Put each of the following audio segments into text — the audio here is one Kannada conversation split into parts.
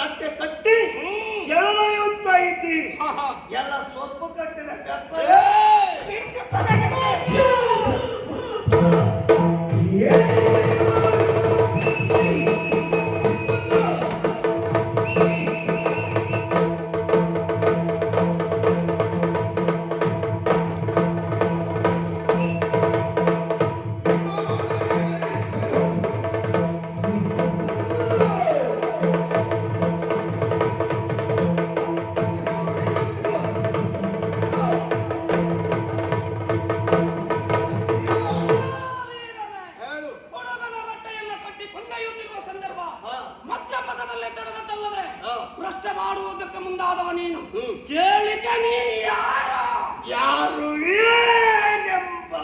ರಟ್ಟೆ ಕಟ್ಟಿ ಎಳೆದೊಯ್ಯುತ್ತಾ ಇದ್ದೀರಿ. ಎಲ್ಲ ಸೊಪ್ಪು ಕಟ್ಟಿದ ಭ್ರಷ್ಟ ಮಾಡುವುದಕ್ಕೆ ಮುಂದಾದವ ನೀನು. ಕೇಳಿಕೆ ನೀನು ಯಾರು ಏನೆಂಬ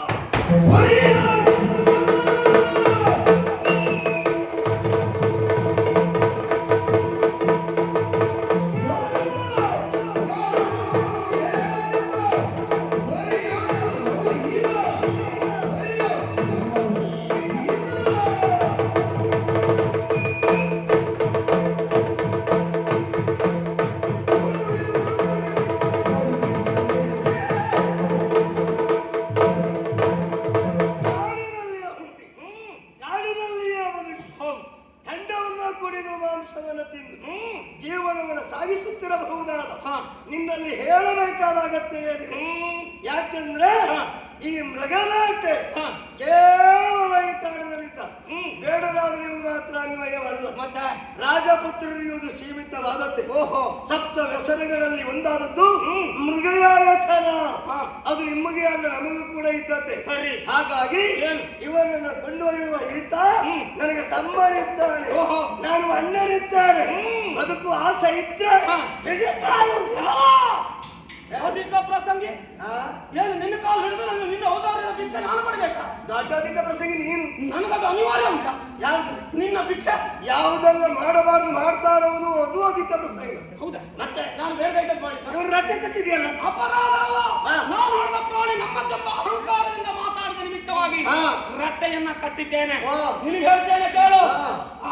ಜೀವನವನ್ನು ಸಾಗಿಸುತ್ತಿರಬಹುದಾದ ನಿನ್ನಲ್ಲಿ ಹೇಳಬೇಕಾದ ಅಗತ್ಯ ಏನಿದೆ? ಯಾಕೆಂದ್ರೆ ಈ ಮೃಗನಾಟೆ ಕೇವಲ ಈ ಕಾಡಿನಲ್ಲಿದ್ದ ಬೇಡರಾದರಿಗೂ ಮಾತ್ರ ಅನ್ವಯವಲ್ಲ. ರಾಜಪುತ್ರರಿರುವುದು ಸೀಮಿತವಾದದ್ದೇ. ಸಪ್ತ ವ್ಯಸನಗಳಲ್ಲಿ ಒಂದಾದದ್ದು ಮೃಗಯ ವ್ಯಸನ. ಅದು ನಿಮಗೆ ಅಲ್ಲ, ನಮಗೂ ಕೂಡ ಇದ್ದದ್ದೇ. ಹಾಗಾಗಿ ಇವನನ್ನು ಕೊಂಡೊಯ್ಯುವ ಈತ ನನಗೆ ತಮ್ಮನಿದ್ದಾನೆ, ನಾನು ಅಣ್ಣನಿದ್ದಾನೆ, ಬದುಕು ಆಸೆ ಇದ್ರೆ ಅಧಿಕ ಪ್ರಸಂಗಿ ಏನು ನಿನ್ನ ಕಾಲು ಹಿಡಿದು ನಾನು ನಿನ್ನ ಔದಾರ್ಯದ ಭಿಕ್ಷೆ ನಾನು ಪಡಬೇಕಾ? ದೊಡ್ಡ ಅಧಿಕ ಪ್ರಸಂಗಿ ನೀನು. ನನಗದು ಅನಿವಾರ್ಯ ಉಂಟಾ? ಯಾವುದು ನಿನ್ನ ಭಿಕ್ಷೆ? ಯಾವುದೆಲ್ಲ ಮಾಡಬಾರದು ಮಾಡ್ತಾ ಇರುವುದು ಅದು ಅಧಿಕ ಪ್ರಸಂಗ. ಹೌದಾ? ಮತ್ತೆ ನಾನು ಬೇಡ ಮಾಡಿ ಇವರು ರಟ್ಟೆ ಕಟ್ಟಿದೆಯಲ್ಲ, ಅಪರಾಧ ಅಲ್ಲ. ನಾನು ಹೊಡೆದ ಪ್ರಾಣಿ ನಮ್ಮದೆಂಬ ಅಹಂಕಾರದಿಂದ ಮಾತಾಡಿದ ನಿಮಿತ್ತವಾಗಿ ರಟ್ಟೆಯನ್ನ ಕಟ್ಟಿದ್ದೇನೆ. ನಿನಗೆ ಹೇಳ್ತೇನೆ ಕೇಳು.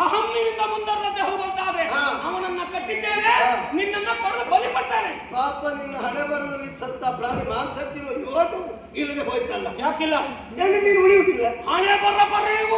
ಅಹಮ್ಮಿನಿಂದ ಮುಂದರದ್ದೇ ಹೋದಂತಾದ್ರೆ ಅವನನ್ನ ಕಟ್ಟಿದ್ದೇನೆ, ನಿನ್ನನ್ನ ಪಡೆದು ಬಲಿ ಪಡ್ತಾನೆ. ಪಾಪ ನಿನ್ನ ಹಣೆ ಬರದಲ್ಲಿ ಸತ್ತ ಪ್ರಾಣಿ ಮಾಂಸತ್ತಿರುವ ಯೋಟು ಇಲ್ಲದೆ ಹೋಯ್ತಲ್ಲ. ಯಾಕಿಲ್ಲ? ನೀನು ಉಳಿಯುವುದಿಲ್ಲ. ಹಣೆ ಬರೆಯುವ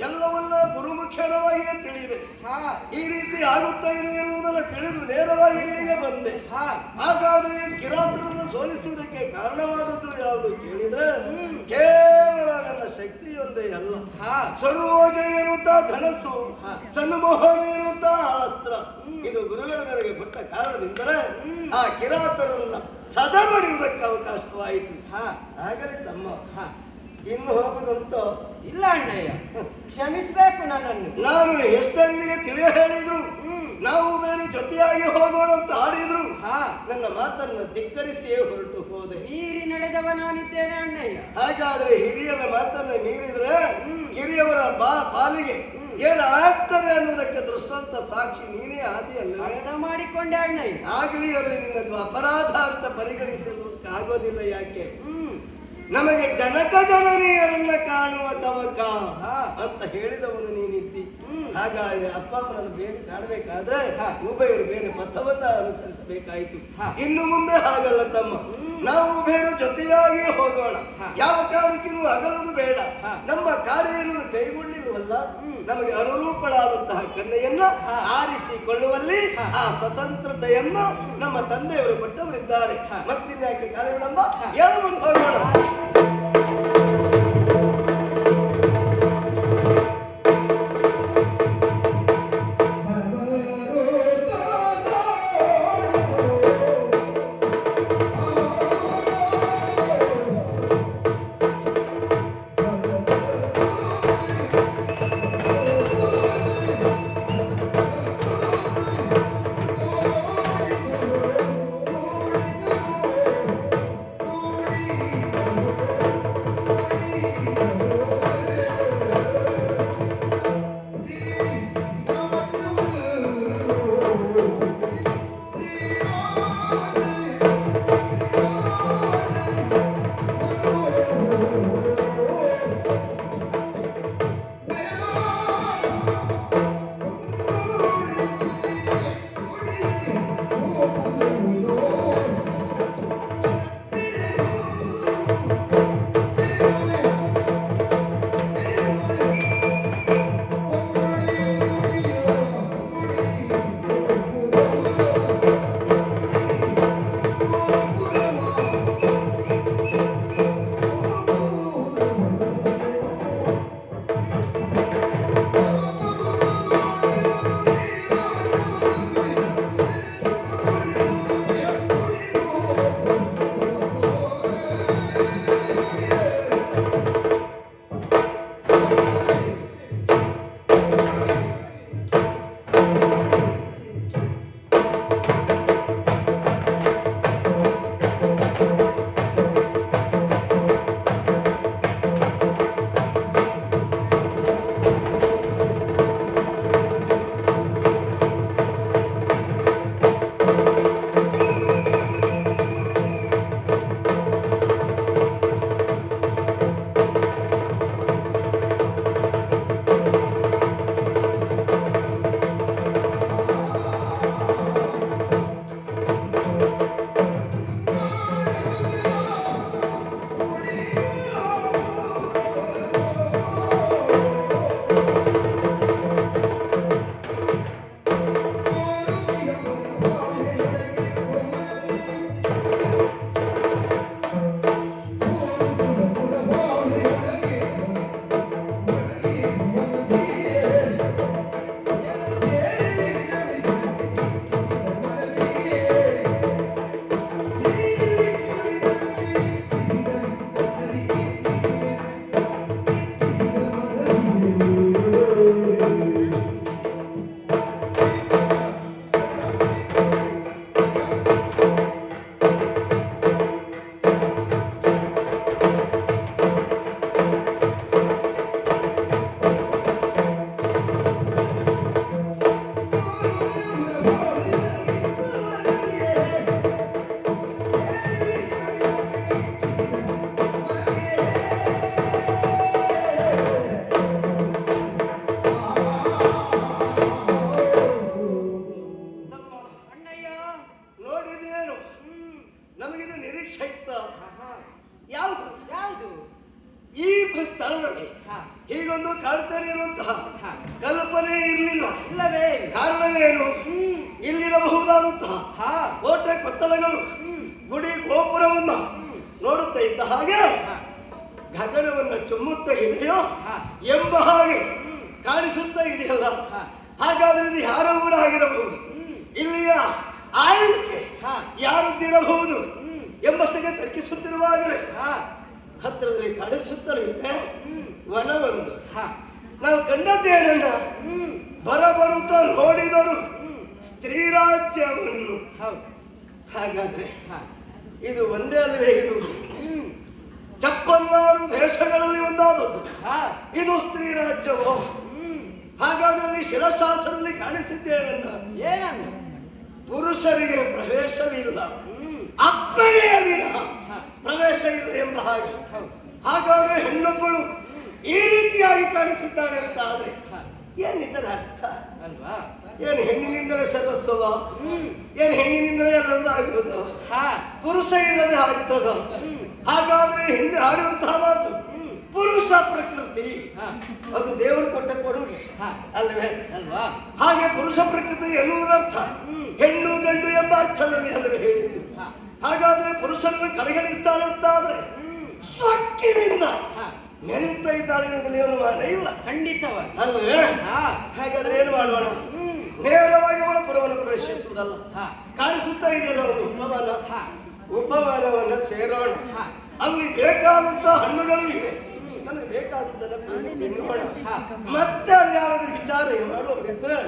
ಎಲ್ಲವನ್ನ ಗುರುಮುಖ್ಯರವಾಗಿಯೇ ತಿಳಿದೆ. ಈ ರೀತಿ ಆಗುತ್ತಾ ಇದೆ ಎನ್ನುವುದನ್ನು ತಿಳಿದು ನೇರವಾಗಿ ಇಲ್ಲಿಗೆ ಬಂದೆ. ಹಾಗಾದ್ರೆ ಕಿರಾತರನ್ನು ಸೋಲಿಸುವುದಕ್ಕೆ ಕಾರಣವಾದದ್ದು ಯಾವುದು ಕೇಳಿದ್ರೆ ಕೇವಲ ನನ್ನ ಶಕ್ತಿಯೊಂದೇ ಅಲ್ಲ. ಸರ್ವೋಜ ಎನ್ನುತ್ತಾ ಧನಸ್ಸು, ಸನ್ಮೋಹನ ಎನ್ನುತ್ತಾ ಅಸ್ತ್ರ, ಇದು ಗುರುಗಳು ನನಗೆ ಕೊಟ್ಟ ಕಾರಣದಿಂದಲೇ ಆ ಕಿರಾತರನ್ನ ಸದಬಡಿಯುವುದಕ್ಕೆ ಅವಕಾಶವಾಯಿತು. ಹಾಗಲೇ ತಮ್ಮ ಇನ್ನು ಹೋಗುದುಂಟು? ಇಲ್ಲ ಅಣ್ಣಯ್ಯ, ಕ್ಷಮಿಸಬೇಕು ನನ್ನನ್ನು. ನಾನು ಎಷ್ಟನಿಗೆ ತಿಳಿಯ ಹೇಳಿದ್ರು, ನಾವು ಬೇರೆ ಜೊತೆಯಾಗಿ ಹೋಗೋಣ ಅಂತ ಆಡಿದ್ರು, ನನ್ನ ಮಾತನ್ನು ಧಿಕ್ಕರಿಸಿಯೇ ಹೊರಟು ಹೋದೆ. ಮೀರಿ ನಡೆದವ ನಾನಿದ್ದೇನೆ ಅಣ್ಣಯ್ಯ. ಹಾಗಾದ್ರೆ ಹಿರಿಯರ ಮಾತನ್ನ ಮೀರಿದ್ರೆ ಕಿರಿಯವರ ಪಾಲಿಗೆ ಏನಾಗ್ತದೆ ಅನ್ನುವುದಕ್ಕೆ ದೃಷ್ಟಾಂತ ಸಾಕ್ಷಿ ನೀನೇ ಆದಿಯಲ್ಲ. ಅರ್ಥ ಮಾಡಿಕೊಂಡೆ ಅಣ್ಣಯ್ಯ. ಆಗಲಿ ಅಲ್ಲಿ ನಿನ್ನದು ಅಪರಾಧ ಅಂತ ಪರಿಗಣಿಸೋದಕ್ಕೆ ಆಗೋದಿಲ್ಲ. ಯಾಕೆ? ನಮಗೆ ಜನಕ ಜನನೀಯರನ್ನ ಕಾಣುವ ತವಕ ಅಂತ ಹೇಳಿದವನು ನೀನಿದ್ದಿ. ಹಾಗಾಗಿ ಅಪ್ಪ ಅಮ್ಮನನ್ನು ಬೇಗ ಕಾಣಬೇಕಾದ್ರೆ ಉಭಯರು ಬೇರೆ ಪಥವನ್ನ ಅನುಸರಿಸಬೇಕಾಯಿತು. ಇನ್ನು ಮುಂದೆ ಹಾಗಲ್ಲ ತಮ್ಮ, ನಾವು ಬೇರೆ ಜೊತೆಯಾಗಿ ಹೋಗೋಣ. ಯಾವ ಕಾರಣಕ್ಕಿನೂ ಅಗಲದು ಬೇಡ. ನಮ್ಮ ಕಾರ್ಯ ಎನ್ನುವುದು ಕೈಗೊಂಡಿರುವಲ್ಲ, ನಮಗೆ ಅನುರೂಪಳಾದಂತಹ ಕನ್ಯೆಯನ್ನ ಆರಿಸಿಕೊಳ್ಳುವಲ್ಲಿ ಆ ಸ್ವತಂತ್ರತೆಯನ್ನು ನಮ್ಮ ತಂದೆಯವರು ಕೊಟ್ಟವರಿದ್ದಾರೆ. ಮತ್ತಿನ್ಯಾಕೆ ಕಾಲಗಳಮ್ಮ, ಯಾವ ಮುಂದೆ ಹೋಗೋಣ. ಸ್ಥಳದಲ್ಲಿ ಹೀಗೊಂದು ಕಾಡ್ತಾನೆ ಅನ್ನುವಂತಹ ಕಲ್ಪನೆ ಇರಲಿಲ್ಲ. ಇಲ್ಲವೇ? ಕಾರಣವೇನು? ಇಲ್ಲಿರಬಹುದಾದಂತಹ ಕೋಟೆ ಕೊತ್ತಲಗಳು ಗುಡಿ ಗೋಪುರವನ್ನ ನೋಡುತ್ತಾ ಇದ್ದ ಹಾಗೆ ಗಗನವನ್ನ ಚುಮ್ಮುತ್ತಾ ಇದೆಯೋ ಎಂಬ ಹಾಗೆ ಕಾಣಿಸುತ್ತಾ ಇದೆಯಲ್ಲ. ಹಾಗಾದ್ರೆ ಇದು ಯಾರ ಊರಾಗಿರಬಹುದು, ಇಲ್ಲಿಯ ಆಳ್ವಿಕೆ ಯಾರದ್ದಿರಬಹುದು ಎಂಬಷ್ಟಕ್ಕೆ ತರ್ಕಿಸುತ್ತಿರುವಾಗಲೇ ಹತ್ತಿರದಲ್ಲಿ ಕಾಣಿಸುತ್ತಲೂ ಇದೆ ವನವೊಂದು. ನಾವು ಕಂಡದ್ದೇನನ್ನ ಬರಬರುತ್ತಾ ನೋಡಿದರು ಸ್ತ್ರೀರಾಜ್ಯವನ್ನು. ಹಾಗಾದ್ರೆ ಇದು ಒಂದೇ ಅಲ್ಲವೇ ಇರುವುದು? 56 ದೇಶಗಳಲ್ಲಿ ಒಂದಾದದ್ದು ಇದು ಸ್ತ್ರೀ ರಾಜ್ಯವೋ? ಹಾಗಾದ್ರೆ ಶಿಲಾಶಾಸನದಲ್ಲಿ ಕಾಣಿಸಿದ್ದೇನನ್ನ ಏನನ್ನು ಪುರುಷರಿಗೆ ಪ್ರವೇಶವಿಲ್ಲ, ಅಪ್ಪಣೆಯ ವಿನಃ ಪ್ರವೇಶ ಇಲ್ಲ ಎಂಬ ಹಾಗೆ. ಹಾಗಾದ್ರೆ ಹೆಣ್ಣೊಬ್ಬಳು ಈ ರೀತಿಯಾಗಿ ಕಾಣಿಸಿದ್ದಾಳೆ ಅಂತ ಆದ್ರೆ ಏನಿದರ ಅರ್ಥ ಅಲ್ವಾ? ಏನು ಹೆಣ್ಣಿನಿಂದಲೇ ಸರ್ವಸ್ವವ? ಏನು ಹೆಣ್ಣಿನಿಂದಲೇ ಎಲ್ಲವೂ ಆಗುವುದು? ಪುರುಷ ಇಲ್ಲದೆ ಆಗ್ತದ? ಹಾಗಾದ್ರೆ ಹಿಂದೆ ಆಡುವಂತಹ ಮಾತು ಪುರುಷ ಪ್ರಕೃತಿ ಅದು ದೇವರು ಕೊಟ್ಟ ಕೊಡುಗೆ ಅಲ್ಲವೇ ಅಲ್ವಾ? ಹಾಗೆ ಪುರುಷ ಪ್ರಕೃತಿ ಎನ್ನುವುದರ್ಥ ಹೆಣ್ಣು ಗಂಡು ಎಂಬ ಅರ್ಥದಲ್ಲಿ ಅಲ್ಲವೇ ಹೇಳಿದ್ದು. ಹಾಗಾದ್ರೆ ಪುರುಷನನ್ನು ಕಡೆಗಣಿಸ್ತಾಳೆ ಅಂತಾದ್ರೆ ಸೊಕ್ಕಿನಿಂದ ಮೆರೆಯುತ್ತಾ ಇದ್ದಾಳೆ ಎನ್ನುವುದಲ್ಲಿ ಏನು ಮಾನ ಇಲ್ಲ. ಖಂಡಿತವಾಗಿ ಅಲ್ಲವೇ? ಹಾಗಾದ್ರೆ ಏನು ಮಾಡೋಣ? ನೇರವಾಗಿ ಒಳಪುರವನ್ನು ಪ್ರವೇಶಿಸುವುದಲ್ಲ, ಕಾಣಿಸುತ್ತಾ ಇದೆಯಲ್ಲ ಒಂದು ಉಪವನವನ್ನು ಸೇರೋಣ. ಅಲ್ಲಿ ಬೇಕಾದಂತಹ ಹಣ್ಣುಗಳು ಇವೆ, ನಮಗೆ ಬೇಕಾದದ್ದನ್ನು ಕುಡಿದು ತಿನ್ನೋಣ. ಮತ್ತೆ ಅಲ್ಲಿ ಯಾರಾದ್ರೂ ವಿಚಾರ ಮಾಡುವವರಿದ್ರೆ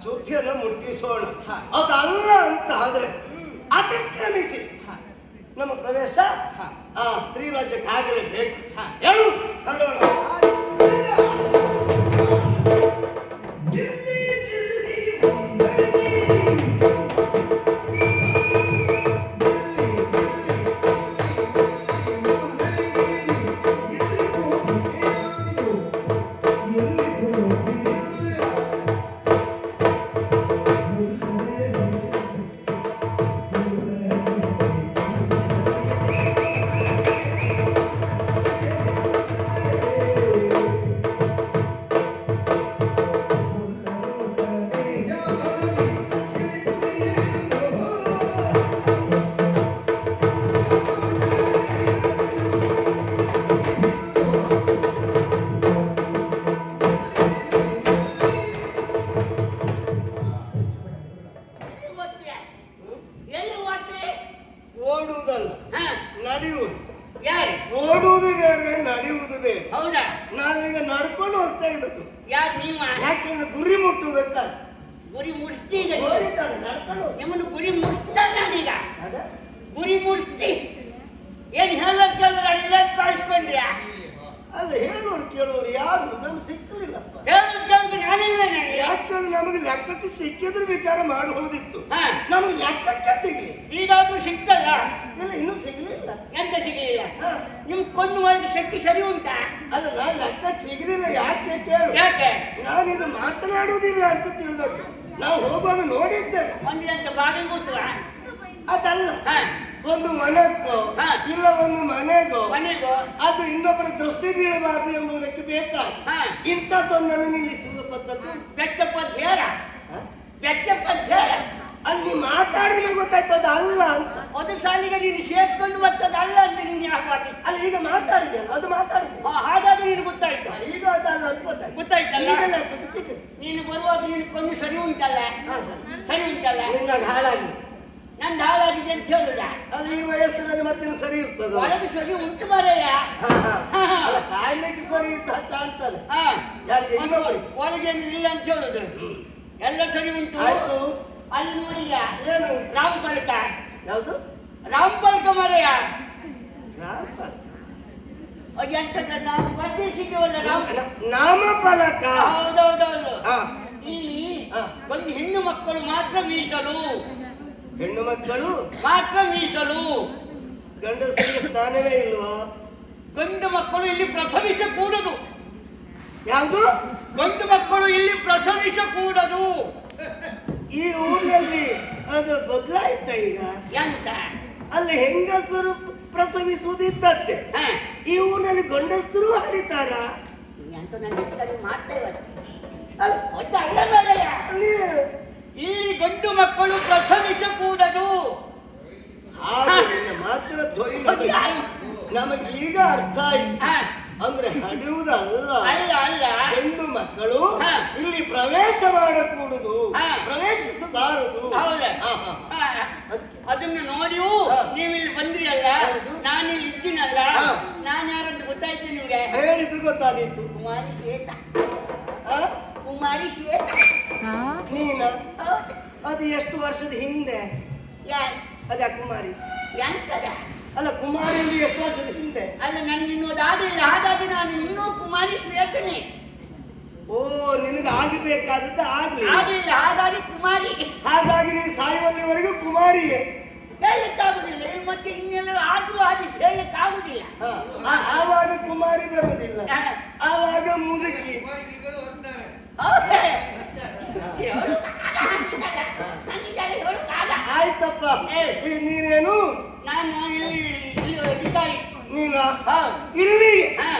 ಸುದ್ದಿಯನ್ನು ಮುಟ್ಟಿಸೋಣ. ಅದಲ್ಲ ಅಂತ ಆದ್ರೆ ಅತಿಕ್ರಮಿಸಿ ನಮ್ಮ ಪ್ರವೇಶ ಆ ಸ್ತ್ರೀ ರಾಜ್ಯಕ್ಕೆ ಆಗಲೇಬೇಕು. ಹೇಳು ಕನ್ನಡ ಓಡುವುದಲ್ಲ, ನಡೆಯುವುದು. ಓಡುವುದು ಬೇರೆ, ನಡೆಯುವುದು ಬೇರೆ. ಹೌದಾ? ನಾವೀಗ ನಡ್ಕೊಂಡು ಹೋಗ್ತಾ ಇದ್ದದ್ದು. ಯಾರು ನೀವ? ಯಾಕೆಂದ್ರೆ ಗುರಿ ಮುಟ್ಟುವುದಕ್ಕಾಗಿ. ಗುರಿ ಮುಟ್ಟಿ ಈಗ ಓಡಿದ್ದಾನೆ, ನಡ್ಕೊಂಡು ಹೋಗ್ತಾನೆ. ನಿಮ್ಮನ್ನು ಗುರಿ ಮುಟ್ತಾ ನಾನೀಗ ಅದ? ಗುರಿ ಮುಟ್ಟಿ ಏನ್ ಹೇಳಲ್ಲ ಕಳಿಸ್ಕೊಂಡ್ರಿ. ಅಲ್ಲ, ಹೇಳೋರು ಕೇಳೋರು ಯಾರು ನಮ್ಗೆ ಸಿಕ್ಕಲಿಲ್ಲಪ್ಪ. ಹೇಳೋದು ನಾನಿಲ್ಲ. ಯಾಕಂದ್ರೆ ನಮಗೆ ಲೆಕ್ಕಕ್ಕೆ ಸಿಕ್ಕಿದ್ರೆ ವಿಚಾರ ಮಾಡಬಹುದಿತ್ತು, ಹಾ, ನಮಗೆ ಲೆಕ್ಕಕ್ಕೆ ಸಿಗ್ಲಿ. ಈಗಾದ್ರೂ ಸಿಕ್ತಲ್ಲ. ಇಲ್ಲ, ಇನ್ನೂ ಸಿಗ್ಲಿಲ್ಲ. ಎಂತ ಸಿಗಲಿಲ್ಲ? ಹಾ. ನಿಮ್ ಕೊಂಡು ಮಾಡಿದ ಶಕ್ತಿ ಸರಿ ಉಂಟಾ? ಅಲ್ಲ, ನಾನು ಲೆಕ್ಕ ಸಿಗ್ಲಿಲ್ಲ. ಯಾಕೆ ಕೇಳು? ಯಾಕೆ? ನಾನಿದು ಮಾತನಾಡುವುದಿಲ್ಲ ಅಂತ ತಿಳಿದದ್ದು. ನಾವು ಹೋಗುವಾಗ ನೋಡಿದ್ದೇವೆ. ಒಂದಿನಂತ ಬಾಗಿಲು ಗೊತ್ತುವ? ಅದಲ್ಲ, ಹಾ, ಒಂದು ಮನಕ್ಕೋ ಹಾ, ಇಲ್ಲ ಒಂದು ಮನೆಗೋ ಮನೆಗೋ ಅದು ಇನ್ನೊಬ್ಬರ ದೃಷ್ಟಿ ಬೀಳಬಾರದು ಎಂಬುದಕ್ಕೆ ಬೇಕಾಗಿ ಹಾ, ಇಂಥದ್ದೊಂದನ್ನು ನಿಲ್ಲಿಸುವ ಪದ್ಧತಿ. ಬೆಟ್ಟಪ್ಪ ಝೇರ, ಹಾ? ಬೆಟ್ಟಪ್ಪ ಝೇರ. ಅಲ್ಲಿ ಮಾತಾಡಿದ್ರೆ ಗೊತ್ತಾಯ್ತು ಅದು ಅಲ್ಲ ಅಂತ. ಒಂದು ಸಾಲಿಗೆ ನೀನು ಸೇರಿಸ್ಕೊಂಡು ಬರ್ತದ ಅಲ್ಲ ಅಂತ ನೀನು ಯಾಕೆ ಮಾತಿ? ಅಲ್ಲಿ ಈಗ ಮಾತಾಡಿದೆಯಲ್ಲ, ಅದು ಮಾತಾಡಿದೆ. ಹಾಗಾದ್ರೆ ನೀನು ಗೊತ್ತಾಯ್ತು. ಈಗ ಅದಲ್ಲ ಅಂತ ಗೊತ್ತಾಯ್ತು. ಗೊತ್ತಾಯ್ತಲ್ಲ? ಈಗ ಲೆಕ್ಕಕ್ಕೆ ಸಿಕ್ಕಿದೆ. ನೀನು ಬರುವಾಗ ನೀನು ಕೊಂಡು ಸರಿ ಉಂಟಲ್ಲ? ಹಾ, ಸರ್. ಸರಿ ಉಂಟಲ್ಲ? ನಿನ್ನಾಗ ಹಾಳಾಗಿ ನಂದು ಹಾಳಾಗಿದೆ ಅಂತ ಹೇಳುದ? ಅಲ್ಲಿ ಈ ವಯಸ್ಸಿನಲ್ಲಿ ಮತ್ತೆ ಸರಿ ಇರ್ತದೆ. ಒಳಗೆ ಸರಿ ಉಂಟು ಮಾರಯ್ಯ. ಅಲ್ಲ, ಕಾಯ್ಲಿಕ್ಕೆ ಸರಿ ಇದ್ದ ಕಾಣ್ತದೆ. ಹಾ, ಯಾರಿಗೆ? ಇನ್ನೊಬ್ಬರಿಗೆ. ಒಳಗೆ ಇಲ್ಲ ಅಂತ ಹೇಳುದು. ಎಲ್ಲ ಸರಿ ಉಂಟು. ಆಯ್ತು. ಅಲ್ಲಿ ನೋಡಿಯ ಏನು? ರಾಮಫಲಕ. ಯಾವುದು? ರಾಮಫಲಕ ಮಾರಯ್ಯ. ನಾಮಫಲಕ. ಅದು ಎಂತದ ನಾವು ಬರ್ದಿಸಿದ್ದೇವಲ್ಲ ರಾಮ ನಾಮಫಲಕ. ಹೌದೌದೌದು. ಹಾ. ಇಲ್ಲಿ ಹಾ. ಒಂದು ಹೆಣ್ಣು ಮಕ್ಕಳು ಮಾತ್ರ ಮೀಸಲು. ಹೆಣ್ಣು ಮಕ್ಕಳು ಮಾತ್ರ ಮೀಸಲು. ಗಂಡಸರಿಗೆ ಸ್ಥಾನವೇ ಇಲ್ವಾ? ಗಂಡು ಮಕ್ಕಳು ಇಲ್ಲಿ ಪ್ರಸವಿಸಕೂಡದು. ಯಾವುದು? ಗಂಡು ಮಕ್ಕಳು ಇಲ್ಲಿ ಪ್ರಸವಿಸಕೂಡದು. ಈ ಊರಿನಲ್ಲಿ ಅದು ಬದಲಾಯ್ತ ಈಗ. ಎಂತ? ಅಲ್ಲಿ ಹೆಂಗಸರು ಪ್ರಸವಿಸುವುದಿದ್ದತ್ತೆ, ಹಾ, ಈ ಊರಿನಲ್ಲಿ ಗಂಡಸರು ಹರಿತಾರ. ಎಂತ ನನ್ನ ಮಾಡ್ತೇವೆ ಅಲ್ಲ, ಅಲ್ಲ ಮಾರಯ್ಯ. ಅಲ್ಲಿ ಇಲ್ಲಿ ಗಂಡು ಮಕ್ಕಳು ಪ್ರಸವಿಸಕೂಡದು. ಹಾಗೆ ನಿನ್ನ ಮಾತಿನ ಧ್ವನಿ ನಮಗೆ ಈಗ ಅರ್ಥ ಆಯ್ತು. ಹಾ, ಅಂದ್ರೆ ಹಡಿಯುವುದಲ್ಲ, ಅಲ್ಲ ಅಲ್ಲ. ಗಂಡು ಮಕ್ಕಳು ಹಾ. ಇಲ್ಲಿ ಪ್ರವೇಶ ಮಾಡಕೂಡುದು, ಹಾ. ಪ್ರವೇಶಿಸಬಾರದು. ಹೌದಾ? ಹಾ, ಹಾ. ಹಾ, ಅದನ್ನು ನೋಡಿಯೂ ಹಾ. ನೀವಿಲ್ಲಿ ಬಂದ್ರಿ ಅಲ್ಲ, ಹೌದು. ನಾನಿಲ್ಲಿ ಇದ್ದೀನಲ್ಲ, ಹಾ. ನಾನು ಯಾರಂತ ಗೊತ್ತಾಯ್ತು ನಿಮ್ಗೆ? ಹೇಳಿದ್ರು ಗೊತ್ತಾದೀತು. ಕುಮಾರಿ ಶ್ವೇತ. ಆ? ಕುಮಾರಿ ಶ್ವೇತ. ನೀನ? ಅದು ಎಷ್ಟು ವರ್ಷದ ಹಿಂದೆ? ಯಾರು? ಅದೇ ಕುಮಾರಿ. ಎಂತದ? ಅಲ್ಲ, ಕುಮಾರಿ ಅಂದ್ರೆ ಎಷ್ಟು ವರ್ಷದ ಹಿಂದೆ? ಅಲ್ಲ, ನನಗೆ ಇನ್ನೋದಾಗಲಿಲ್ಲ. ಹಾಗಾಗಿ ನಾನು ಇನ್ನೂ ಕುಮಾರಿ ಶ್ವೇತನೇ. ಓ, ನಿನಗೆ ಆಗಬೇಕಾದದ್ದು ಆಗ್ಲಿ. ಆಗಲಿಲ್ಲ, ಹಾಗಾಗಿ ಕುಮಾರಿ. ಹಾಗಾಗಿ ನೀನು ಸಾಯುವಲ್ಲಿವರೆಗೂ ಕುಮಾರಿಯೇ. ಹೇಳಕ್ಕಾಗುದಿಲ್ಲ. ಮತ್ತೆ ಇನ್ನೆಲ್ಲರೂ ಆದ್ರೂ ಹಾಗೆ ಹೇಳಕ್ಕಾಗುದಿಲ್ಲ. ಆವಾಗ ಕುಮಾರಿ ಬರುವುದಿಲ್ಲ, ಆವಾಗ ಮುದುಕಿ. ಆಯ್ತಪ್ಪ. ಈಗ ನೀನೇನು ನಾನು ಇಲ್ಲಿ ಅಧಿಕಾರಿ. ನೀನಾ ಹೌದು. ಇಲ್ಲಿ ಹಾ.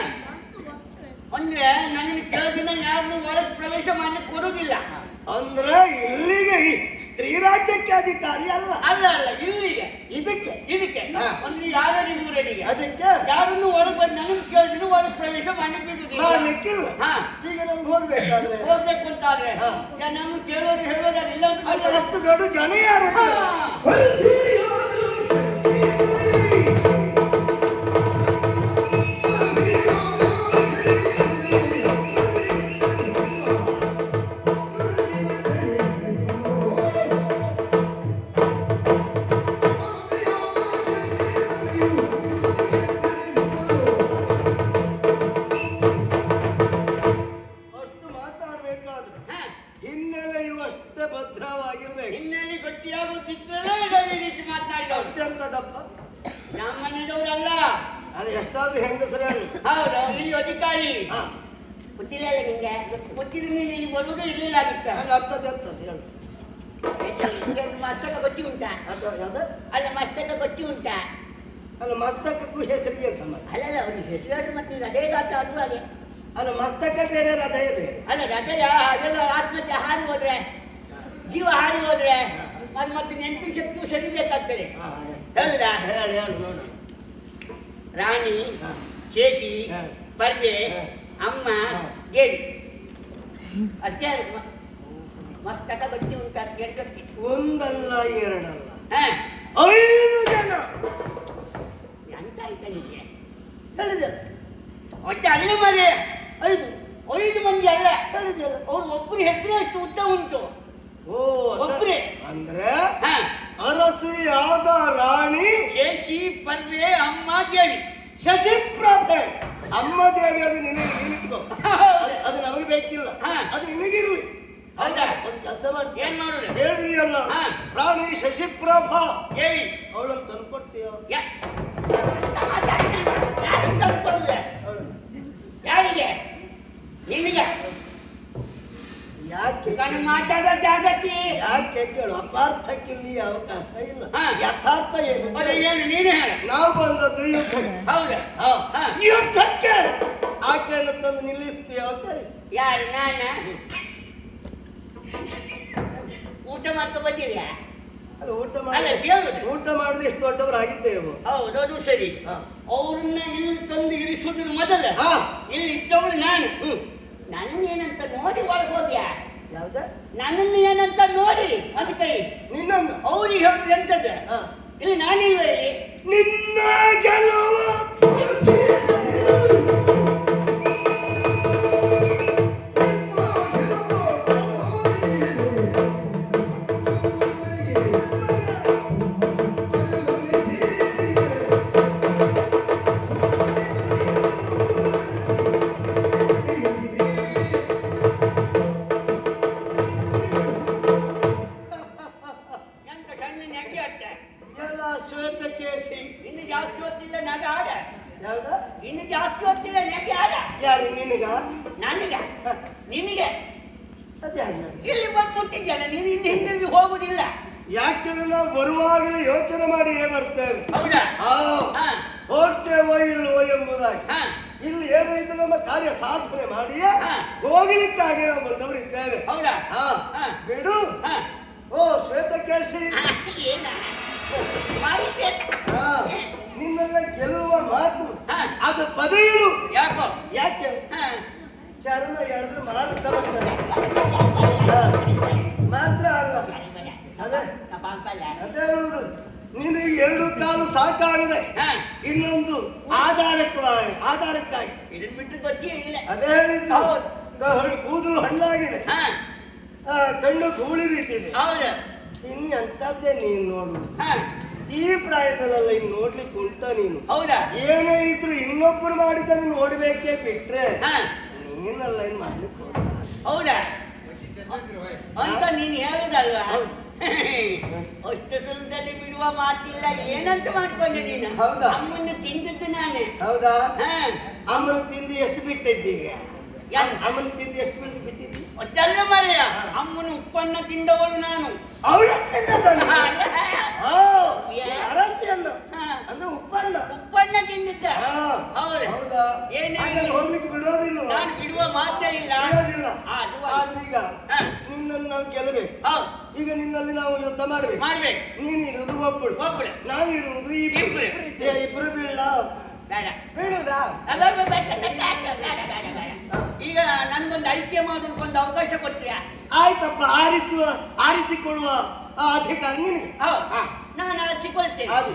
ಅಂದ್ರೆ ನನಗೆ ಕೇಳಿದ ಯಾರನ್ನು ಒಳಗೆ ಪ್ರವೇಶ ಮಾಡ್ಲಿಕ್ಕೆ ಕೊಡುದಿಲ್ಲ. ಅಂದ್ರೆ ಇಲ್ಲಿಗೆ ಸ್ತ್ರೀ ರಾಜ್ಯಕ್ಕೆ ಅಧಿಕಾರಿ ಅಲ್ಲ. ಅಲ್ಲ ಅಲ್ಲ, ಇಲ್ಲಿಗೆ ಇದಕ್ಕೆ ಇದಕ್ಕೆ ಹಾ. ಅಂದ್ರೆ ಯಾರಡಿ ಊರಡಿಗೆ ಅದಕ್ಕೆ ಯಾರನ್ನು ಒಳಗೆ ಬಂದು ನನಗೆ ಕೇಳಿದ್ರು ಒಳಗೆ ಪ್ರವೇಶ ಮಾಡ್ಲಿಕ್ಕೆ ಬಿಡುದಿಲ್ಲ. ಮಾಡ್ಲಿಕ್ಕಿಲ್ಲ. ಹಾ. ಈಗ ನಮ್ಗೆ ಹೋಗ್ಬೇಕಾದ್ರೆ ಹೋಗ್ಬೇಕು ಅಂತಾದ್ರೆ ಹಾ. ನಮ್ಮ ಕೇಳೋರು ಹೇಳೋದು ಇಲ್ಲ ಅಂತ ಅಲ್ಲಿ ಅಷ್ಟು ದೊಡ್ಡ ಜನ ಯಾರು? ಹಾ. ಅಷ್ಟು ಮಾತಾಡ್ಬೇಕಾದ್ರೆ ಹಾ. ಹಿನ್ನೆಲೆಯು ಅಷ್ಟೇ ಭದ್ರವಾಗಿರ್ಬೇಕು. ಹಿನ್ನೆಲೆ ಗಟ್ಟಿಯಾಗುತ್ತಿದ್ರೇ ಈ ರೀತಿ ಮಾತನಾಡಿದವರು. ಅಷ್ಟೆಂತದಪ್ಪ. ನಮ್ಮ ಮನೆಯದವರಲ್ಲ. ನಾನು ಎಷ್ಟಾದ್ರೂ ಹೆಂಗಸರೇ ಅಲ್ಲ. ಹೌದು, ಇಲ್ಲಿ ಅಧಿಕಾರಿ. ಹಾ. ಗೊತ್ತಿಲ್ಲ ನಿಂಗೆ? ಗೊತ್ತಿದ್ರೆ ನೀನು ಇಲ್ಲಿ ಬರುವುದೇ ಇರ್ಲಿಲ್ಲ ಆಗಿತ್ತ. ನಂಗೆ ಅರ್ಥದ್ದು ಹೇಳು. ಮಸ್ತಕ ಗೊತ್ತಿ ಉಂಟಾ? ಅದು ಯಾವ್ದು? ಅಲ್ಲ, ಮಸ್ತಕ ಗೊತ್ತಿ ಉಂಟಾ? ಅಲ್ಲ ಮಸ್ತಕಕ್ಕೂ ಹೆಸರಿಗೆ ಏನು ಸಂಬಂಧ? ಅಲ್ಲಲ್ಲ, ಅವ್ರಿಗೆ ಹೆಸರು ಮತ್ತೆ ಅದೇ ಗಾಟ ಅದು ಅದೇ. ಅಲ್ಲ ಮಸ್ತಕ ಬೇರೆ ಹೃದಯ ಬೇರೆ. ಅಲ್ಲ, ಹೃದಯ ಅದೆಲ್ಲ ಆತ್ಮಹತ್ಯೆ ಹಾರಿ ಹೋದ್ರೆ, ಜೀವ ಹಾರಿ ಹೋದ್ರೆ ಮತ್ತೆ ನೆನಪಿನ ಶಕ್ತಿಯು ಸರಿಬೇಕಾಗ್ತದೆ. ಹೇಳುದಾ? ಹೇಳಿ ಹೇಳು ನೋಡು. ರಾಣಿ, ಹಾ. ಶೇಷಿ, ಹಾ. ಪರ್ವೆ, ಹಾ. ಅಮ್ಮ, ಹಾ. ದೇವಿ. ಅಷ್ಟೇ ಹೇಳಿದ್ ಮಸ್ತಕ ಗೊತ್ತಿ ಉಂಟು ಅಂತ ಹೇಳ್ತಕ್ಕೆ. ಒಂದಲ್ಲ ಎರಡಲ್ಲ ಹಾ. 5 ಜನ. ಎಂತ ಆಯ್ತಾ ನಿಮಗೆ ಹೇಳಿದ? ಒಟ್ಟೆ ಅಲ್ಲ ಮನೆ 5 ಮಂದಿ ಅಲ್ಲ ಹೇಳಿದಲ್ಲ. ಅವ್ರು ಒಬ್ಬರು ಹೆಸರು ಅಷ್ಟು ಉದ್ದ ಉಂಟು. ಓ ಒಬ್ರೇ. ಅಂದ್ರೆ ಹಾ. ಅರಸಿಯಾದ ರಾಣಿ ಶೇಷಿ, ಪರ್ವೆ, ಅಮ್ಮ, ದೇವಿ. ಶಶಿಪ್ರಭೆ. ಅಮ್ಮ ದೇವಿ ಅದು ನಿನಗೆ ನೀನಿಟ್ಕೋ. ಅದು ನಮಗೆ ಬೇಕಿಲ್ಲ. ಹಾ. ಅದು ನಿನಗಿರ್ಲಿ. ಹೌದಾ? ಒಂದು ಕೆಲಸ ಮಾಡಿ ಏನ್ ಮಾಡುದು? ಹೇಳಿದೆಯಲ್ಲ ಹಾ. ರಾಣಿ ಶಶಿಪ್ರಭಾ ದೇವಿ. ಅವಳನ್ನು ತಂದ್ಕೊಡ್ತೀಯ? ಯಾರಿಗೆ? ನಿಮಗೆ. ಯಾಕೆ ನಾನು ಮಾತಾಡೋ ಜಾಗತಿ. ಯಾಕೆ ಕೇಳು. ಅಪಾರ್ಥಕ್ಕಿಲ್ಲಿ ಅವಕಾಶ ಇಲ್ಲ. ಹಾ. ಯಥಾರ್ಥ ಏನು? ಅದೇ ಏನು ನೀನೇ ಹೇಳ. ನಾವು ಬಂದದ್ದು ಯುದ್ಧಕ್ಕೆ. ಹೌದಾ? ಹಾ. ಹಾ. ಯುದ್ಧಕ್ಕೆ ಆಕೆಯನ್ನು ತಂದು ನಿಲ್ಲಿಸ್ತೀಯ? ಯಾರು? ನಾನ ಊಟ ಮಾಡ್ಕೊ ಬಂದಿದ್ಯಾ? ಅಲ್ಲ ಊಟ ಅಲ್ಲ, ಮಾಡಿ ಕೇಳುದು. ಊಟ ಮಾಡುದು ಎಷ್ಟು ದೊಡ್ಡವರಾಗಿದ್ದೇವೆ. ಹೌದು, ಅದು ಸರಿ. ಹಾ. ಅವ್ರನ್ನ ಇಲ್ಲಿ ತಂದು ಇರಿಸುದ್ರ ಮೊದಲ ಹಾ. ಇಲ್ಲಿ ಇದ್ದವಳು ನಾನು. ನನ್ನನ್ನು ಏನಂತ ನೋಡಿ ಒಳಗೆ ಹೋಗ್ಯಾ? ಯಾವ್ದ? ನನ್ನನ್ನು ಏನಂತ ನೋಡಿ ಅದಕ್ಕೆ ನಿನ್ನನ್ನು ಅವ್ರಿಗೆ ಹೇಳುದು ಎಂತದ್ದು? ಹಾ. ಇಲ್ಲಿ ನಾನಿಲ್ವೇ? ನಿನ್ನ ಗೆಲುವು ಎಂತ ಕಣ್ಣು ನೆಗ್ಗೆ ಅಟ್ಟ. ಎಲ್ಲ ಶ್ವೇತಕೇಶಿ. ಇನ್ನು ಜಾಸ್ತಿ ಹೊತ್ತಿಲ್ಲ ನಗ ಆಡ. ಯಾವ್ದ? ಇನ್ನು ಜಾಸ್ತಿ ಹೊತ್ತಿಲ್ಲ ನೆಗ್ಗೆ ಆಡ. ಯಾರು ನಿನಗ? ನನಗೆ ನಿನಗೆ ಅದ್ಯಾಕೆ? ಇಲ್ಲಿ ಬಂದು ಮುಟ್ಟಿದ್ಯಲ್ಲ ನೀನು, ಇನ್ನು ಹಿಂದೆ ಹೋಗುದಿಲ್ಲ. ಯಾಕೆಂದ್ರೆ ನಾವು ಬರುವಾಗಲೇ ಯೋಚನೆ ಮಾಡಿಯೇ ಬರ್ತೇವೆ. ಹೌದಾ? ಹಾ. ಹಾ. ಹೋಗ್ತೇವೋ ಇಲ್ವೋ ಎಂಬುದಾಗಿ. ಹಾ. ಇಲ್ಲಿ ಏನಾಯ್ತು ನಮ್ಮ ಕಾರ್ಯ ಸಾಧನೆ ಮಾಡಿಯೇ ಹಾ. ಹೋಗಲಿಕ್ಕಾಗಿ ನಾವು ಬಂದವರಿದ್ದೇವೆ. ಹೌದಾ? ಹಾ. ಹಾ. ಬಿಡು. ಹಾ. ಓ ಶ್ವೇತಕೇಶಿ. ಏನ ಬಾರಿ ಶ್ವೇತ. ಹಾ. ನಿನ್ನೆಲ್ಲ ಗೆಲ್ಲುವ ಮಾತು ಹಾ. ಅದು ಪದೆಯುಳು. ಯಾಕೋ? ಯಾಕೆ? ಹಾ. ಚರ್ಮ ಎಳೆದ್ರೆ ಮಾಡ್ತಾ ಬರ್ತದೆ. ಹಾ. ಮಾತ್ರ ಅಲ್ಲ ಅದೇ ಅದೇ ಹೇಳುವುದು. ನಿನಗೆ 2 ಕಾಲು ಸಾಕಾಗಿದೆ. ಹಾ. ಇನ್ನೊಂದು ಆಧಾರಕ್ಕಾಗಿ ಇದನ್ ಬಿಟ್ಟು ಗೊತ್ತೇ ಇಲ್ಲ. ಅದೇ ಹೇಳಿದ್ದು. ಕೂದಲು ಹಣ್ಣಾಗಿದೆ. ಹಾ. ಕಣ್ಣು ಕೂಳಿ ಬಿದ್ದಿದೆ. ಹೌದು. ಇನ್ನೆಂತದ್ದೇ ನೀನು ನೋಡು. ಹಾ. ಈ ಪ್ರಾಯದಲ್ಲೆಲ್ಲ ಇನ್ನು ನೋಡ್ಲಿಕ್ಕೆ ಉಂಟ ನೀನು? ಹೌದಾ? ಏನೇ ಇದ್ರು ಇನ್ನೊಬ್ಬರು ಮಾಡಿದ್ದನ್ನು ನೋಡ್ಬೇಕೇ ಬಿಟ್ರೆ ಹಾ. ನೀನೆಲ್ಲ ಇನ್ ಮಾಡ್ಲಿಕ್ಕೆ ಹೋಗ್ಬೇಡ. ಹೌದಾ ಅಂತ ನೀನು ಹೇಳುದಲ್ವಾ? ಹೌದು. ಅಷ್ಟು ಸುಲಭದಲ್ಲಿ ಬಿಡುವ ಮಾತಿಲ್ಲ. ಏನಂತ ಮಾಡ್ಕೊಂಡೆ ನೀನು? ಹೌದಾ? ಅಮ್ಮನ್ನು ತಿಂದದ್ದು ನಾನೇ. ಹೌದಾ? ಹಾ. ಅಮ್ಮನ ತಿಂದು ಎಷ್ಟು ಬಿಟ್ಟಿದ್ದೀಗ? ಅಮ್ಮನ ತಿಂದು ಎಷ್ಟು ಬೆಳೆದು ಬಿಟ್ಟಿದ್ದಿ? ಅದಲ್ಲ ಮರೆಯ ಅಮ್ಮನ ಉಪ್ಪನ್ನ ತಿಂದವಳು ನಾನು. ಅವಳ ಅರಸಿಯಲ್ಲ ಅಂದ್ರೆ ಉಪ್ಪಲ್ಲ ಉಪ್ಪನ್ನ ತಿಂದಿದ್ದ. ಹೌದು. ಹೌದಾ? ಹೋಗ್ಲಿಕ್ಕೆ ಬಿಡೋದಿಲ್ಲ. ನಾನು ಬಿಡುವ ಮಾತೇ ಇಲ್ಲ. ಆದ್ರೆ ಈಗ ನಿನ್ನನ್ನು ನಾವು ಗೆಲ್ಲಬೇಕು. ಈಗ ನಿನ್ನಲ್ಲಿ ನಾವು ಯುದ್ಧ ಮಾಡ್ಬೇಕು. ನೀನು ಇರುವುದು ಒಬ್ಬಳು, ನಾನು ಇರುವುದು ಇಬ್ರು ಬೀಳ. ಈಗ ನನಗೊಂದು ಐಕ್ಯ ಮಾಡೋದಕ್ಕೊಂದು ಅವಕಾಶ ಕೊಡ್ತೀಯಾ? ಆಯ್ತಪ್ಪ, ಆರಿಸಿಕೊಳ್ಳುವ ಅಧಿಕಾರ ನಿನಗೆ. ನಾನು ಆರಿಸಿಕೊಳ್ತೇನೆ. ಅದು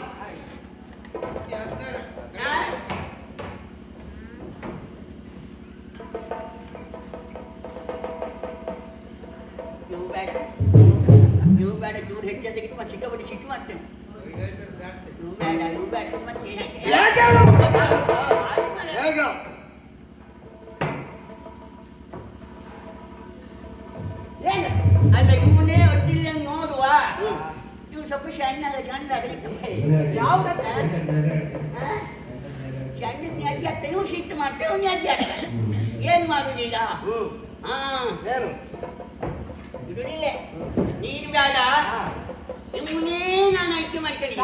ನೀವು ಬೇಡ ಚೂರು ಹೆಚ್ಚು ತೆಗೆದು ಮತ್ತೆ ಸಿಕ್ಕಾಪಟ್ಟಿ ಸಿಟ್ಟು ಮಾಡ್ತೇನೆ. ನೀವು ಬೇಡ ಮತ್ತೆ ಏನು ಅಲ್ಲ ಇವನೇ ಒಟ್ಟಿಲ್ಲ ನೋಡುವ. ಇವು ಸ್ವಲ್ಪ ಸಣ್ಣ ಯಾವ್ದ ಸಣ್ಣ ನ್ಯಾಜಿ ಆಗ್ತದೆ. ನೀವು ಸಿಟ್ಟು ಮಾಡ್ತೇವೆ ನ್ಯಾಜಿ ಆಗ್ತದೆ. ಏನ್ ಮಾಡುದೀಗ? ಏನು ಬಿಡಿಲ್ಲ ನೀನು ಬೇಡ ಇವನೇ ನಾನು ಆಯ್ಕೆ ಮಾಡ್ತೀನಿ.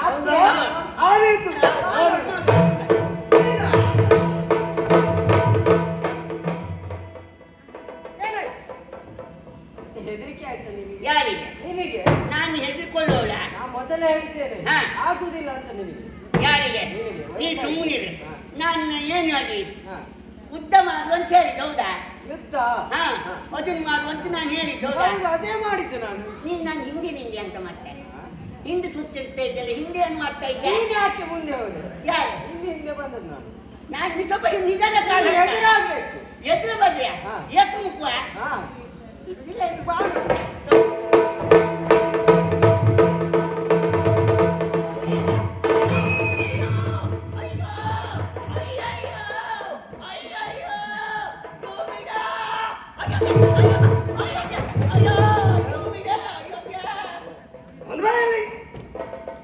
ಹೆದರಿಕೆ ಆಯ್ತು ನಿನಗೆ? ಯಾರಿಗೆ? ನಿನಗೆ. ನಾನು ಹೆದರ್ಕೊಳ್ಳೋಳ? ನಾ ಮೊದಲೇ ಹೇಳಿದ್ದೇನೆ ಆಗುದಿಲ್ಲ ಅಂತ ನಿನಗೆ. ಯಾರಿಗೆ? ನೀ ಸುಮ್ಮನಿರು. ನಾನು ಏನು ಹೇಳಿ ಯುದ್ಧ ಮಾಡು ಅಂತ ಹೇಳಿದ್ದು ಹೌದಾ? ಯುದ್ಧ ಅದನ್ನ ಮಾಡುವಂತ ನಾನು ಹೇಳಿದ್ದು ಹೌದಾ? ಅದೇ ಮಾಡಿದ್ದೆ ನಾನು. ನೀನು ನಾನು ಹಿಂದೆ ಅಂತ ಮಾಡ್ತೇನೆ. ಹಿಂದೆ ಸುತ್ತಿರ್ತಾ ಇದ್ದಲ್ಲ, ಹಿಂದೆ ಏನು ಮಾಡ್ತಾ ಇದ್ದೆ? ನೀನು ಯಾಕೆ ಮುಂದೆ ಹೋದೆ? ಯಾರು? ಹಿಂದೆ ಬಂದದ್ದು ನಾನು. ನಾನು ಸ್ವಲ್ಪ ನಿಧಾನ ಕಾಲ ಎದುರಾಗ್ಬೇಕು. ಎದುರು ಬರ್ರಿಯಾ? ಏಕ ಮುಕ್ಕುವ?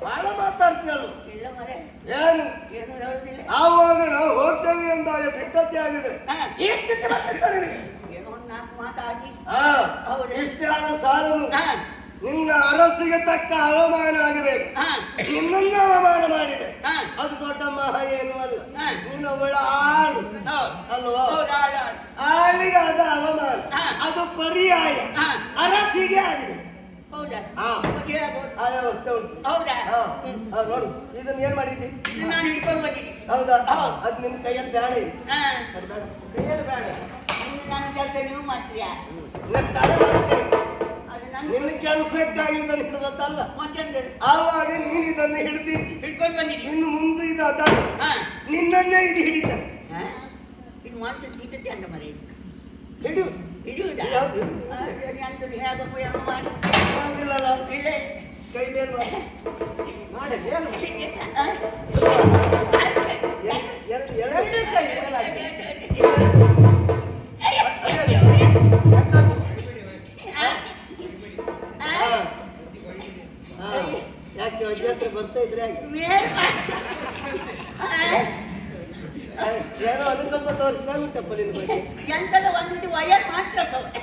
ಬಹಳ ಮಾತಾಡ್ತೀಯಲ್ಲ. ಏನು ಆವಾಗ ನಾವು ಹೋಗ್ತೇವೆ ಅಂದಾಗ ಬಿಟ್ಟದ್ದೇ ಆಗಿದೆ. ಇಷ್ಟೇ ಆದ್ರೂ ಸಾಲದು. ನಿನ್ನ ಅರಸಿಗೆ ತಕ್ಕ ಅವಮಾನ ಆಗಬೇಕು. ನಿನ್ನನ್ನು ಅವಮಾನ ಮಾಡಿದೆ ಅದು ದೊಡ್ಡ ಮಹಾ ಏನು ಅಲ್ಲ. ನೀನು ಅವಳ ಆಡು ಅಲ್ವಾ? ಆಳಿಗೆ ಅದ ಅವಮಾನ, ಅದು ಪರ್ಯಾಯ ಅರಸಿಗೆ ಆಗಿದೆ. ಆ ವ್ಯವಸ್ಥೆ ಉಂಟು. ನೋಡು, ಇದನ್ನ ಏನ್ ಮಾಡಿದ್ದಿ? ನಾನು ಹಿಡ್ಕೊಂಡು ಬಂದಿದ್ದೀನಿ. ಹೌದಾ? ಅದು ನಿನ್ನ ಕೈಯಲ್ಲಿ ಬೇಡ ಇದೆ. ಕೈಯಲ್ಲಿ ಬೇಡ. ನನ್ನ ಕೆಲಸ ನೀವು ಮಾಡ್ತೀಯಾ? ನಿನ್ನ ಕೆಲಸಕ್ಕಾಗಿ ಇದನ್ನು ಹಿಡಿದದ್ದಲ್ಲ. ಆವಾಗ ನೀನು ಇದನ್ನು ಹಿಡಿದಿದ್ದಿ, ಹಿಡ್ಕೊಂಡು ಬಂದಿದ್ದೀನಿ. ಇನ್ನು ಮುಂದೆ ಇದು ಅದಲ್ಲ, ನಿನ್ನನ್ನೇ ಇದು ಹಿಡಿತದೆ. ಇದು ಮಾತ್ರ ಗೀತತೆ ಅಂತ ಮರಿ ಹಿಡಿಯುವುದು ಹಿಡಿಯುವುದಾ? ಆಗಿಲ್ಲಲ್ಲ, ಕೈದೇನು ಮಾಡಿದ್ದೆ ಎರಡು ಕೈ ಯಾಕೆ ಅಜ್ಜಿ ಹತ್ರ ಬರ್ತಾ ಇದ್ರೆ ಯಾರೋ ಅನುಕಂಪ ತೋರಿಸಿದಾಗ ಉಂಟಪ್ಪ ನಿನ್ನ ಬಗ್ಗೆ. ಎಂತದ ಒಂದು ವಯರ್ ಮಾತ್ರ.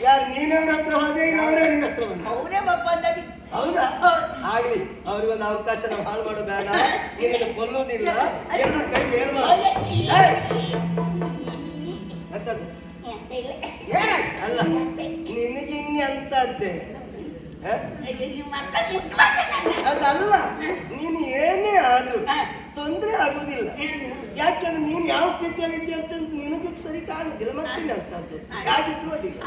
ಯಾರು ನೀನವ್ರ ಹತ್ರ ಹೋದೆ, ಇಲ್ಲ ಅವರೇ ನಿನ್ನ ಹತ್ರ ಬಂದ? ಅವರೇ ಬಾಪ ಅಂದಾಗಿ. ಹೌದಾ? ಆಗ್ಲಿ, ಅವ್ರಿಗೊಂದು ಅವಕಾಶ ನಾವು ಹಾಳು ಮಾಡೋದು ಬೇಡ. ನಿನ್ನನ್ನು ಕೊಲ್ಲುವುದಿಲ್ಲ, ಎರಡು ಕೈ ಮೇಲ್ ಮಾಡು. ಅಂತದ್ದು ಅಲ್ಲ, ನಿನಗೆ ಇನ್ನೆಂತದ್ದೆ ಅದಲ್ಲ. ನೀನು ಏನೇ ಆದ್ರೂ ತೊಂದರೆ ಆಗುದಿಲ್ಲ. ಯಾಕೆಂದ್ರೆ ನೀನು ಯಾವ ಸ್ಥಿತಿಯಲ್ಲಿ ಅಂತ ನಿನಗೆ ಸರಿ ಕಾಣುದಿಲ್ಲ. ಮತ್ತಿನ ಅಂತದ್ದು ಯಾಕಿದ್ರು ಅಡ್ಡಿಲ್ಲ.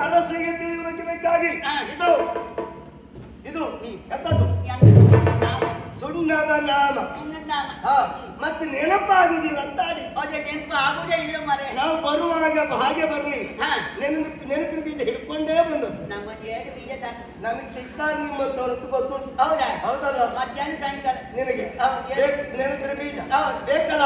ಅರಸಿಗೆ ತಿಳಿಯುವುದಕ್ಕೆ ಬೇಕಾಗಿ ಇದು ಇದು ಎಂತದ್ದು? ಸುಣ್ಣದ ನಾಮ. ಮತ್ತೆ ನೆನಪಾಗುದಿಲ್ಲ ಅಂತ ಆಗುದೇ ಇಲ್ಲ ಮರೆ. ನಾವು ಬರುವಾಗ ಹಾಗೆ ಬರ್ಲಿಲ್ಲ, ನೆನಪಿನ ಬೀಜ ಹಿಡ್ಕೊಂಡೇ ಬಂದದ್ದು. ನನಗೆ ಸಿಗ್ತಾರೆ ನಿಮ್ಮಂತವ್ರದ್ದು ಗೊತ್ತುಂಟು. ಹೌದಾ? ಹೌದಲ್ಲ? ಮಧ್ಯಾಹ್ನ ಸಾಯಂಕಾಲ ನಿನಗೆ ನೆನಪಿನ ಬೀಜ ಬೇಕಲ್ಲ?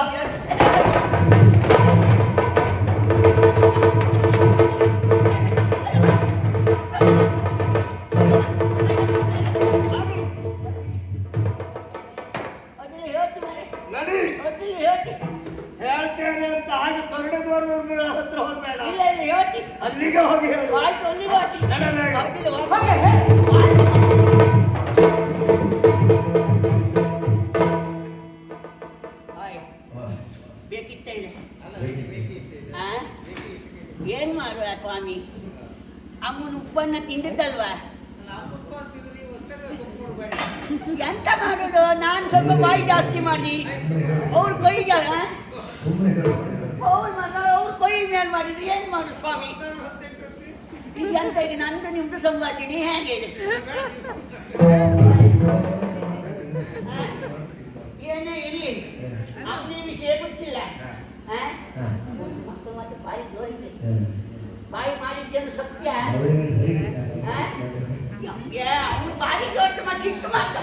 ನಡಬೇಡ. ಬೇಕಿತ್ತ ಇದೆ ಏನ್ ಮಾಡುವ ಸ್ವಾಮಿ ಅಮ್ಮನ ಉಪ್ಪನ್ನ ತಿಂದದ್ದಲ್ವಾ ಎಂತ ಮಾಡೋದು ನಾನು ಸ್ವಲ್ಪ ಬಾಯಿ ಜಾಸ್ತಿ ಮಾಡಿ ಅವ್ರ ಕೈ ಅವ್ರ ಕೈ ಮೇಲೆ ಮಾಡಿದ್ರೆ ಏನ್ ಮಾಡು ಸ್ವಾಮಿ ಎಂತ ಈಗ ನಂದು ನಿಮ್ದು ಸಂಭಾಷಣೆ ಹೇಗೆ ಏನೇ ಇರಲಿ ಅಮ್ಮನ ವಿಷಯ ಗೊತ್ತಿಲ್ಲ ಮತ್ತೆ ಬಾಯಿ ಜೋರಿದೆ ಬಾಯಿ ಮಾಡಿದ್ದೇನು ಸತ್ಯ ಅವನು ಬಾಯಿ ಜೋರಿತು ಮತ್ತೆ ಸಿಟ್ಟು ಮಾಡ್ತಾ